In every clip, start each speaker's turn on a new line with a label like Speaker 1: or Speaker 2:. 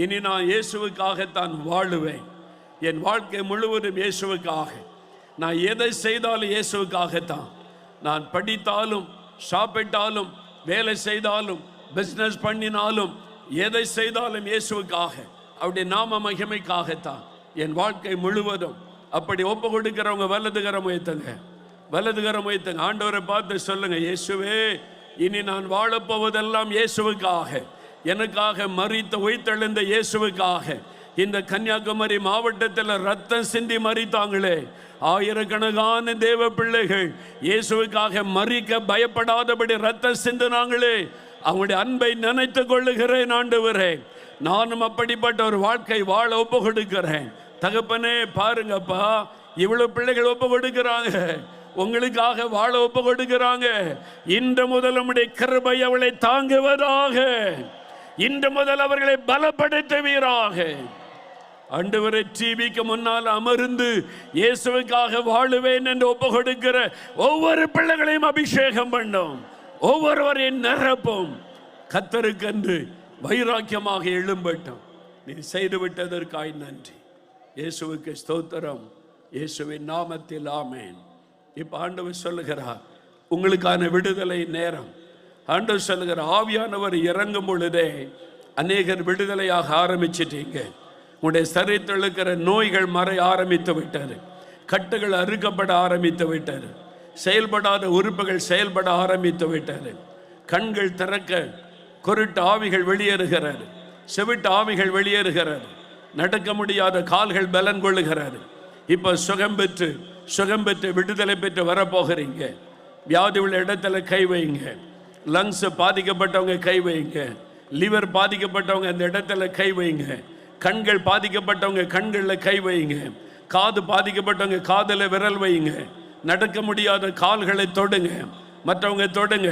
Speaker 1: இனி நான் இயேசுவுக்காகத்தான் வாழுவேன். என் வாழ்க்கை முழுவதும் இயேசுவுக்காக. நான் எதை செய்தாலும் இயேசுவுக்காகத்தான். நான் படித்தாலும், சாப்பிட்டாலும், வேலை செய்தாலும், பிஸ்னஸ் பண்ணினாலும், எதை செய்தாலும் இயேசுவுக்காக, அவருடைய நாம மகிமைக்காகத்தான் என் வாழ்க்கை முழுவதும். அப்படி ஒப்பு கொடுக்கிறவங்க வலதுகரம் உயர்த்துங்க, வலதுகரம் உயர்த்துங்க. ஆண்டவரை பார்த்து சொல்லுங்க, இயேசுவே, இனி நான் வாழப்போவதெல்லாம் இயேசுவுக்காக, எனக்காக மரித்த உயிர்த்தெழுந்த இயேசுவுக்காக. இந்த கன்னியாகுமரி மாவட்டத்தில் ரத்தம் சிந்தி மரித்தாங்களே ஆயிரக்கணக்கான தேவ பிள்ளைகள், இயேசுவுக்காக மரிக்க பயப்படாதபடி ரத்தம் சிந்தினாங்களே, அவங்களுடைய அன்பை நினைத்து கொள்ளுகிறேன் ஆண்டவரே. நானும் அப்படிப்பட்ட ஒரு வாழ்க்கை வாழ ஒப்பு கொடுக்கிறேன். தகப்பனே, பாருங்கப்பா, இவ்வளவு பிள்ளைகள் ஒப்பு கொடுக்கிறாங்க, உங்களுக்காக வாழ ஒப்பு கொடுக்கிறாங்க. இன்று முதல் உம்முடைய கிருபை அவளை தாங்குவதாக. இன்று முதல் அவர்களை பலப்படுத்துவீராக. ஆண்டவரை டிவிக்கு முன்னால் அமர்ந்து இயேசுவுக்காக வாழுவேன் என்று ஒப்பு கொடுக்கிற ஒவ்வொரு பிள்ளைகளையும் அபிஷேகம் பண்ணும், ஒவ்வொருவரையும் நிரப்பும். கர்த்தருக்கென்று வைராக்கியமாக எழும்பட்டும். நீ செய்து விட்டதற்காய் நன்றி. இயேசுவுக்கு ஸ்தோத்திரம். இயேசுவின் நாமத்தில் ஆமென். இப்ப ஆண்டவர் சொல்லுகிறார், உங்களுக்கான விடுதலை நேரம். ஆண்டவர் சொல்லுகிறார், ஆவியானவர் இறங்கும் பொழுதே அநேகர் விடுதலையாக ஆரம்பிச்சிட்டீங்க. உங்களுடைய சரீரத்தில் இருக்கிற நோய்கள் மறைய ஆரம்பித்து விட்டது, கட்டுகள் அறுக்கப்பட ஆரம்பித்து விட்டது, செயல்படாத உறுப்புகள் செயல்பட ஆரம்பித்து விட்டது, கண்கள் திறக்க குருட்டு ஆவிகள் வெளியேறுகிறது, செவிட்டு ஆவிகள் வெளியேறுகிறது, நடக்க முடியாத கால்கள் பலன் கொள்ளுகிறது. இப்போ சுகம் பெற்று விடுதலை பெற்று வரப்போகிறீங்க. வியாதி உள்ள இடத்துல கை வைங்க. லங்ஸ் பாதிக்கப்பட்டவங்க கை வைங்க. லிவர் பாதிக்கப்பட்டவங்க அந்த இடத்துல கை வைங்க. கண்கள் பாதிக்கப்பட்டவங்க கண்களில் கை வைங்க. காது பாதிக்கப்பட்டவங்க காதில் விரல் வைங்க. நடக்க முடியாத கால்களை தொடுங்க, மற்றவங்க தொடுங்க.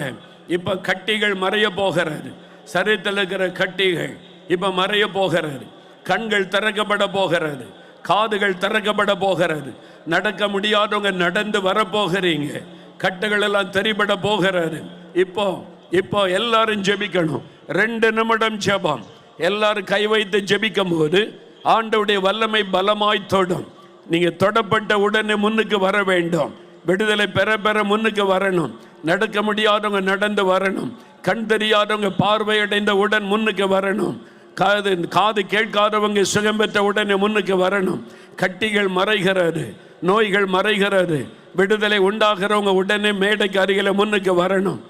Speaker 1: இப்போ கட்டிகள் மறைய போகிறது. சரீரத்தில் இருக்கிற கட்டிகள் இப்போ மறைய போகிறது. கண்கள் திறக்கப்பட போகிறது, காதுகள் திறக்கப்பட போகிறது. நடக்க முடியாதவங்க நடந்து வரப்போகிறீங்க. கட்டுகள் எல்லாம் தெரிபட போகிறது. இப்போ எல்லாரும் ஜெபிக்கணும். 2 நிமிடம் ஜெபம். எல்லாரும் கை வைத்து ஜெபிக்கும் போது ஆண்டவருடைய வல்லமை பலமாய் தொடும். நீங்க தொடப்பட்ட உடனே முன்னுக்கு வர வேண்டும். விடுதலை பெற முன்னுக்கு வரணும். நடக்க முடியாதவங்க நடந்து வரணும். கண் தெரியாதவங்க பார்வையடைந்த உடன் முன்னுக்கு வரணும். காது கேட்காதவங்க சுகம் பெற்ற உடனே முன்னுக்கு வரணும். கட்டிகள் மறைகிறது, நோய்கள் மறைகிறது. விடுதலை உண்டாகிறவங்க உடனே மேடைக்கு அருகில முன்னுக்கு வரணும்.